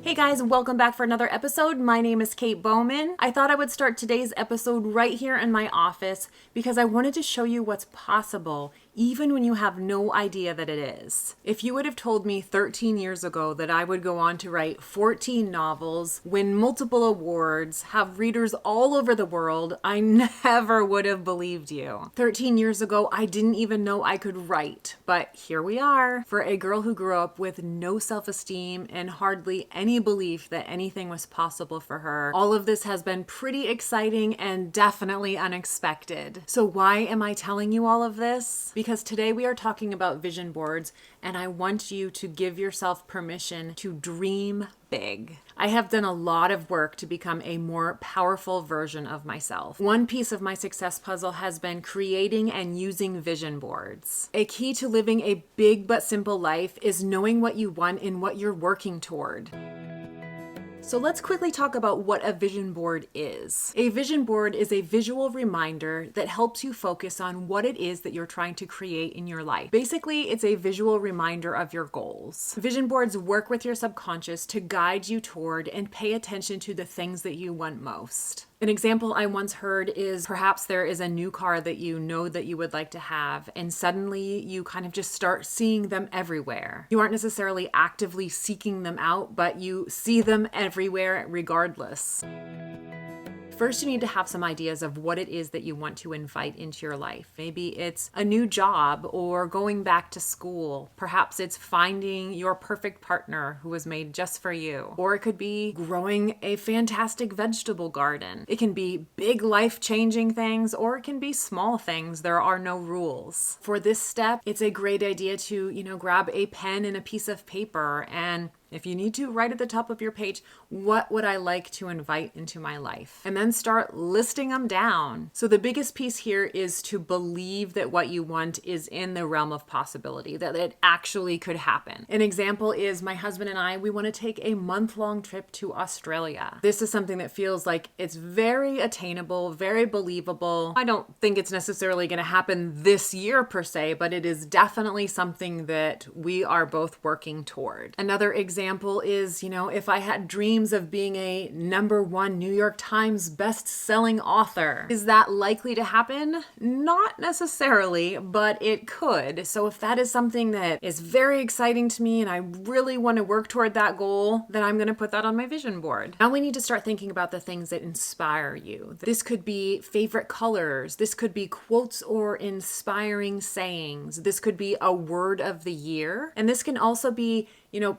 Hey guys, welcome back for another episode. My name is Kate Bowman. I thought I would start today's episode right here in my office because I wanted to show you what's possible even when you have no idea that it is. If you would have told me 13 years ago that I would go on to write 14 novels, win multiple awards, have readers all over the world, I never would have believed you. 13 years ago, I didn't even know I could write, but here we are. For a girl who grew up with no self-esteem and hardly any belief that anything was possible for her, all of this has been pretty exciting and definitely unexpected. So why am I telling you all of this? Because today we are talking about vision boards, and I want you to give yourself permission to dream big. I have done a lot of work to become a more powerful version of myself. One piece of my success puzzle has been creating and using vision boards. A key to living a big but simple life is knowing what you want and what you're working toward. So let's quickly talk about what a vision board is. A vision board is a visual reminder that helps you focus on what it is that you're trying to create in your life. Basically, it's a visual reminder of your goals. Vision boards work with your subconscious to guide you toward and pay attention to the things that you want most. An example I once heard is perhaps there is a new car that you know that you would like to have, and suddenly you kind of just start seeing them everywhere. You aren't necessarily actively seeking them out, but you see them everywhere regardless. First, you need to have some ideas of what it is that you want to invite into your life. Maybe it's a new job or going back to school. Perhaps it's finding your perfect partner who was made just for you. Or it could be growing a fantastic vegetable garden. It can be big life-changing things, or it can be small things. There are no rules. For this step, it's a great idea to, grab a pen and a piece of paper, and if you need to, write at the top of your page, what would I like to invite into my life? And then start listing them down. So the biggest piece here is to believe that what you want is in the realm of possibility, that it actually could happen. An example is my husband and I, we want to take a month-long trip to Australia. This is something that feels like it's very attainable, very believable. I don't think it's necessarily going to happen this year per se, but it is definitely something that we are both working toward. Another example is, if I had dreams of being a #1 New York Times best-selling author, is that likely to happen? Not necessarily, but it could. So if that is something that is very exciting to me and I really want to work toward that goal, then I'm going to put that on my vision board. Now we need to start thinking about the things that inspire you. This could be favorite colors. This could be quotes or inspiring sayings. This could be a word of the year. And this can also be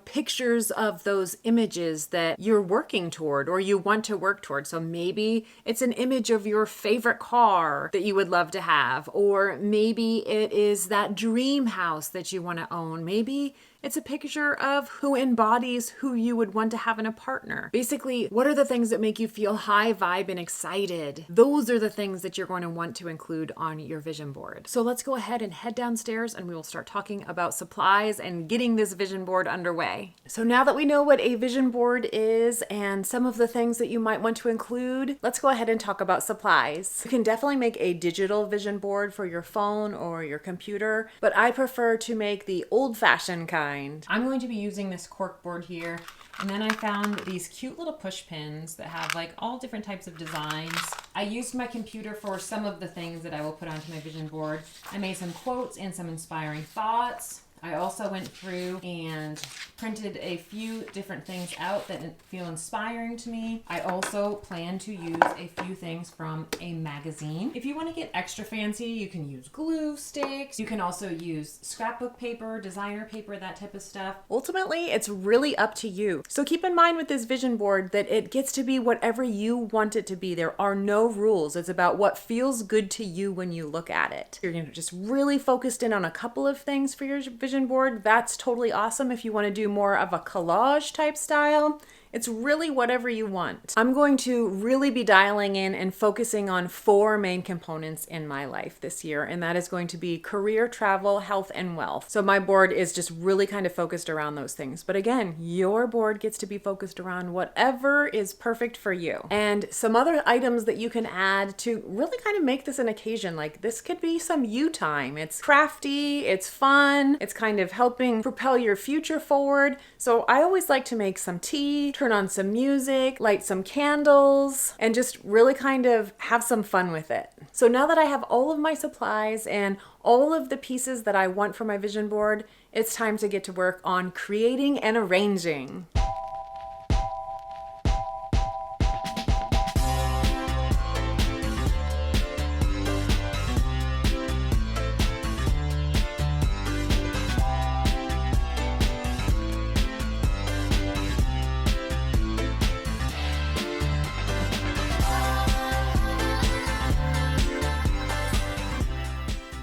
pictures of those images that you're working toward or you want to work toward. So maybe it's an image of your favorite car that you would love to have, or maybe it is that dream house that you want to own. Maybe it's a picture of who embodies who you would want to have in a partner. Basically, what are the things that make you feel high vibe and excited? Those are the things that you're going to want to include on your vision board. So let's go ahead and head downstairs and we will start talking about supplies and getting this vision board underway. So now that we know what a vision board is and some of the things that you might want to include, let's go ahead and talk about supplies. You can definitely make a digital vision board for your phone or your computer, but I prefer to make the old-fashioned kind. I'm going to be using this cork board here, and then I found these cute little push pins that have all different types of designs. I used my computer for some of the things that I will put onto my vision board. I made some quotes and some inspiring thoughts. I also went through and printed a few different things out that feel inspiring to me. I also plan to use a few things from a magazine. If you want to get extra fancy, you can use glue sticks. You can also use scrapbook paper, designer paper, that type of stuff. Ultimately, it's really up to you. So keep in mind with this vision board that it gets to be whatever you want it to be. There are no rules. It's about what feels good to you when you look at it. You're just really focused in on a couple of things for your vision board. That's totally awesome. If you want to do more of a collage type style, It's really whatever you want. I'm going to really be dialing in and focusing on 4 main components in my life this year, and that is going to be career, travel, health, and wealth. So my board is just really kind of focused around those things. But again, your board gets to be focused around whatever is perfect for you. And some other items that you can add to really kind of make this an occasion, like this could be some you time. It's crafty, it's fun, it's kind of helping propel your future forward. So I always like to make some tea, turn on some music, light some candles, and just really kind of have some fun with it. So now that I have all of my supplies and all of the pieces that I want for my vision board, it's time to get to work on creating and arranging.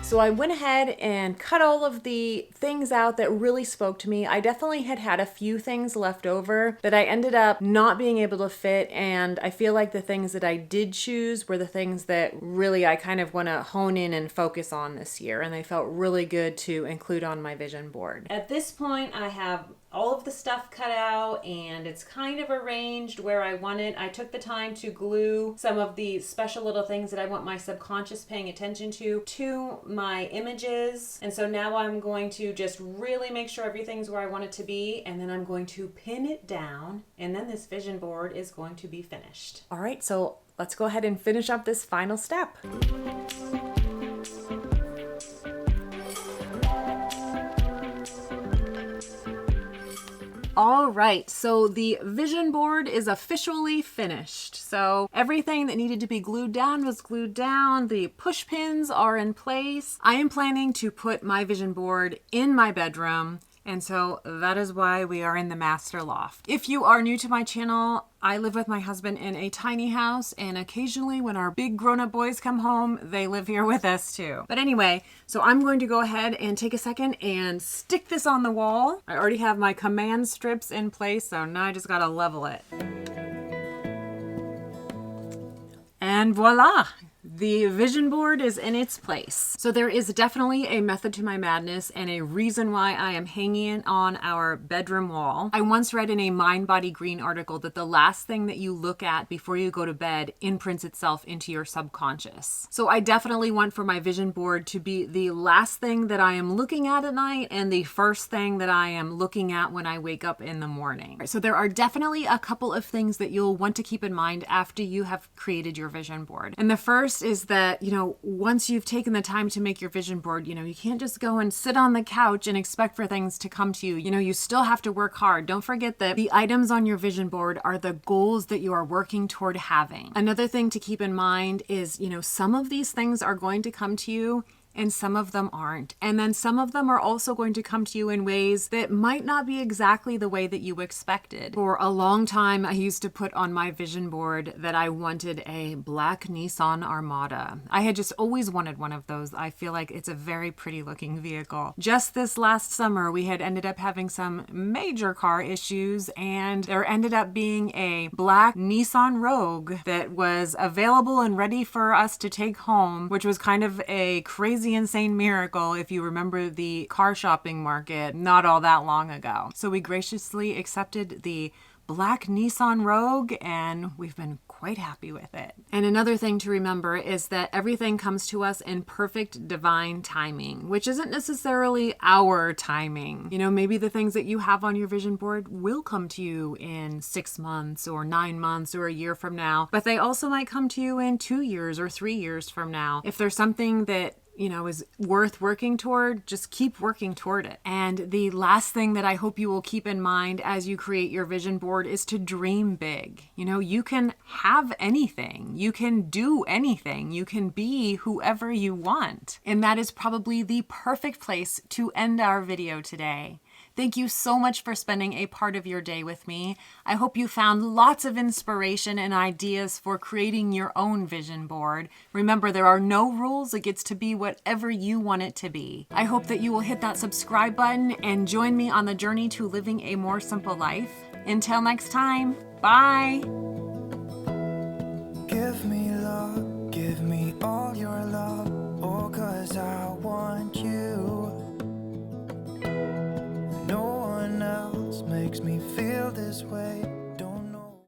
So I went ahead and cut all of the things out that really spoke to me. I definitely had a few things left over that I ended up not being able to fit, and I feel like the things that I did choose were the things that really I kind of want to hone in and focus on this year, and they felt really good to include on my vision board. At this point, I have all of the stuff cut out and it's kind of arranged where I want it. I took the time to glue some of the special little things that I want my subconscious paying attention to my images. And so now I'm going to just really make sure everything's where I want it to be, and then I'm going to pin it down, and then this vision board is going to be finished. All right, so let's go ahead and finish up this final step. All right, so the vision board is officially finished. So everything that needed to be glued down was glued down. The push pins are in place. I am planning to put my vision board in my bedroom, and so that is why we are in the master loft. If you are new to my channel, I live with my husband in a tiny house, and occasionally when our big grown-up boys come home, they live here with us too. But anyway, so I'm going to go ahead and take a second and stick this on the wall. I already have my command strips in place, so now I just gotta level it. And voila! The vision board is in its place. So there is definitely a method to my madness and a reason why I am hanging it on our bedroom wall. I once read in a Mind Body Green article that the last thing that you look at before you go to bed imprints itself into your subconscious. So I definitely want for my vision board to be the last thing that I am looking at night and the first thing that I am looking at when I wake up in the morning. So there are definitely a couple of things that you'll want to keep in mind after you have created your vision board. And the first is that, once you've taken the time to make your vision board, you can't just go and sit on the couch and expect for things to come to you. You still have to work hard. Don't forget that the items on your vision board are the goals that you are working toward having. Another thing to keep in mind is, some of these things are going to come to you and some of them aren't. And then some of them are also going to come to you in ways that might not be exactly the way that you expected. For a long time, I used to put on my vision board that I wanted a black Nissan Armada. I had just always wanted one of those. I feel like it's a very pretty looking vehicle. Just this last summer, we had ended up having some major car issues, and there ended up being a black Nissan Rogue that was available and ready for us to take home, which was kind of a crazy insane miracle if you remember the car shopping market not all that long ago. So we graciously accepted the black Nissan Rogue, and we've been quite happy with it. And another thing to remember is that everything comes to us in perfect divine timing, which isn't necessarily our timing. Maybe the things that you have on your vision board will come to you in 6 months or 9 months or a year from now, but they also might come to you in 2 years or 3 years from now. If there's something that is worth working toward, just keep working toward it. And the last thing that I hope you will keep in mind as you create your vision board is to dream big. You can have anything. You can do anything. You can be whoever you want. And that is probably the perfect place to end our video today. Thank you so much for spending a part of your day with me. I hope you found lots of inspiration and ideas for creating your own vision board. Remember, there are no rules. It gets to be whatever you want it to be. I hope that you will hit that subscribe button and join me on the journey to living a more simple life. Until next time, bye.